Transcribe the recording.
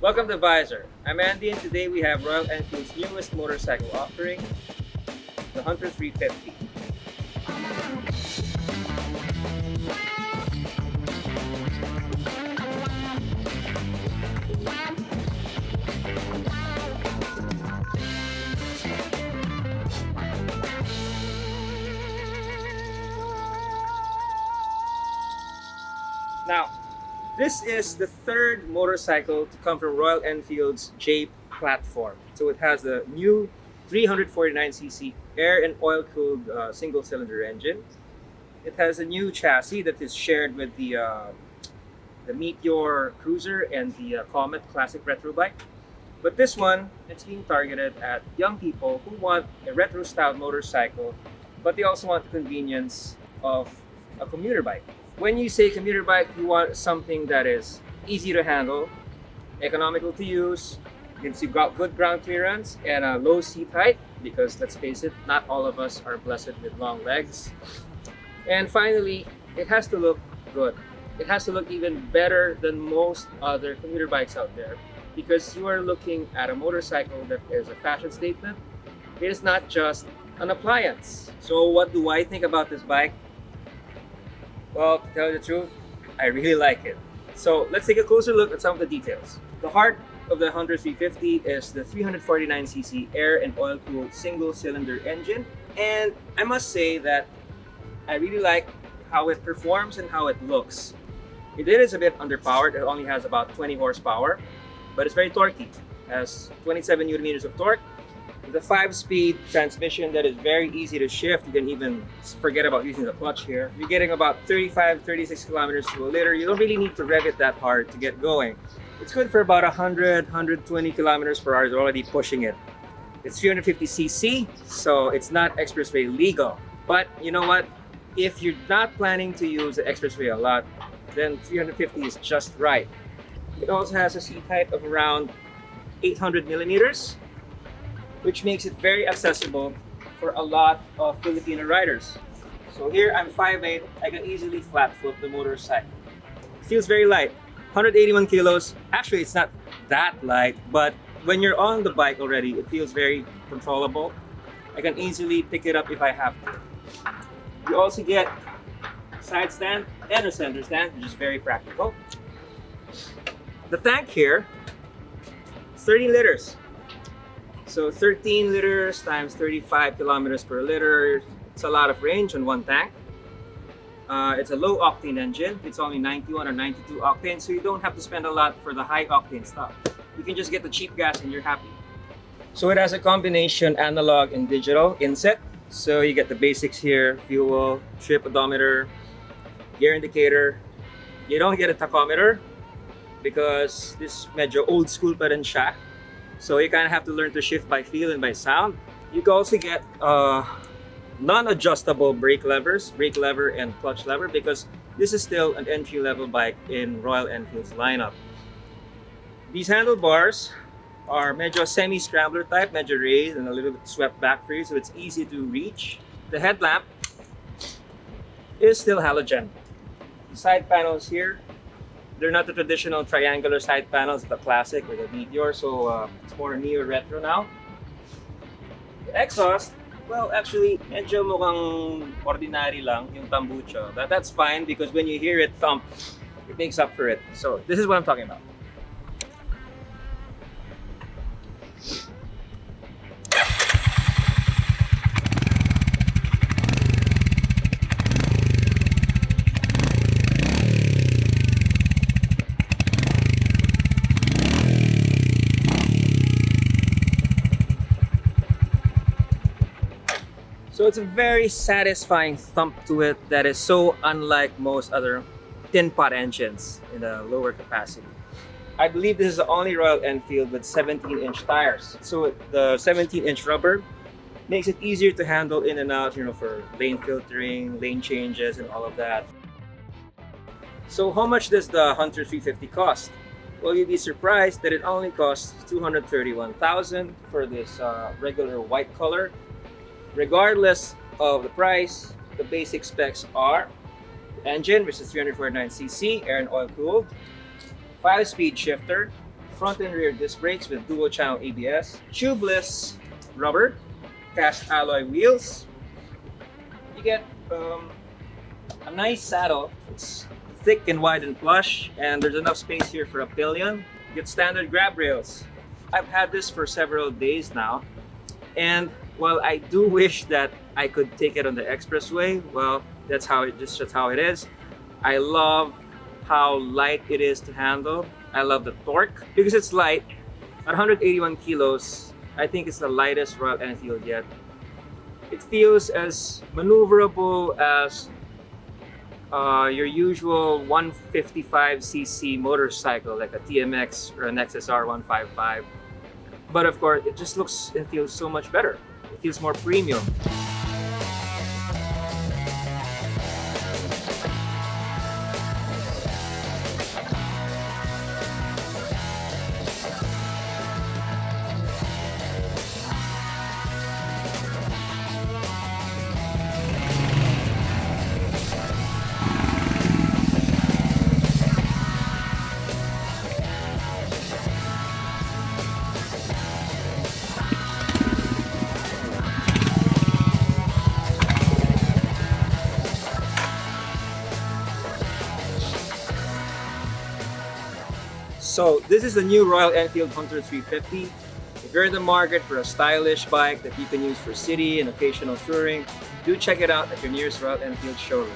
Welcome to Visor. I'm Andy and today we have Royal Enfield's newest motorcycle offering, the Hunter 350. Now, this is the third motorcycle to come from Royal Enfield's J platform. So it has the new 349cc air and oil-cooled single-cylinder engine. It has a new chassis that is shared with the Meteor Cruiser and the Comet Classic Retro bike. But this one, it's being targeted at young people who want a retro-style motorcycle, but they also want the convenience of a commuter bike. When you say commuter bike, you want something that is easy to handle, economical to use, gives you good ground clearance, and a low seat height, because let's face it, not all of us are blessed with long legs. And finally, it has to look good. It has to look even better than most other commuter bikes out there, because you are looking at a motorcycle that is a fashion statement. It is not just an appliance. So what do I think about this bike? Well, to tell you the truth, I really like it. So let's take a closer look at some of the details. The heart of the Hunter 350 is the 349cc air and oil-cooled single-cylinder engine. And I must say that I really like how it performs and how it looks. It is a bit underpowered. It only has about 20 horsepower, but it's very torquey. It has 27 newton meters of torque. With a 5-speed transmission that is very easy to shift. You can even forget about using the clutch here. You're getting about 36 kilometers to a liter. You don't really need to rev it that hard to get going. It's good for about 120 kilometers per hour. It's already pushing it. It's 350cc, so it's not expressway legal. But you know what? If you're not planning to use the expressway a lot, then 350 is just right. It also has a seat height of around 800 millimeters, which makes it very accessible for a lot of Filipino riders. So here I'm 5'8", I can easily flat foot the motorcycle. It feels very light, 181 kilos. Actually, it's not that light, but when you're on the bike already, it feels very controllable. I can easily pick it up if I have to. You also get a side stand and a center stand, which is very practical. The tank here is 13 liters. So 13 liters times 35 kilometers per liter, it's a lot of range on one tank. It's a low octane engine. It's only 91 or 92 octane, so you don't have to spend a lot for the high octane stuff. You can just get the cheap gas and you're happy. So it has a combination analog and digital inset. So you get the basics here: fuel, trip odometer, gear indicator. You don't get a tachometer because this medyo old school pa rin siya. So you kind of have to learn to shift by feel and by sound. You can also get non-adjustable brake lever and clutch lever, because this is still an entry-level bike in Royal Enfield's lineup. These handlebars are medyo semi-scrambler type, medyo raised and a little bit swept back for you, so it's easy to reach. The headlamp is still halogen. The side panels here, they're not the traditional triangular side panels, the classic or the Meteor, so it's more neo-retro now. The exhaust, well, actually, medyo mukhang ordinary lang yung tambucho. That's fine, because when you hear it thump, it makes up for it. So this is what I'm talking about. So it's a very satisfying thump to it that is so unlike most other tin pot engines in a lower capacity. I believe this is the only Royal Enfield with 17-inch tires. So the 17-inch rubber makes it easier to handle in and out, for lane filtering, lane changes, and all of that. So how much does the Hunter 350 cost? Well, you'd be surprised that it only costs $231,000 for this regular white color. Regardless of the price, the basic specs are engine, which is 349cc, air and oil cooled, 5-speed shifter, front and rear disc brakes with dual channel ABS, tubeless rubber, cast alloy wheels. You get a nice saddle. It's thick and wide and plush, and there's enough space here for a pillion. You get standard grab rails. I've had this for several days now, and while I do wish that I could take it on the expressway, well, that's how it is. I love how light it is to handle. I love the torque because it's light. At 181 kilos, I think it's the lightest Royal Enfield yet. It feels as maneuverable as your usual 155cc motorcycle like a TMX or an XSR 155. But of course, it just looks and feels so much better. It feels more premium. So this is the new Royal Enfield Hunter 350. If you're in the market for a stylish bike that you can use for city and occasional touring, do check it out at your nearest Royal Enfield showroom.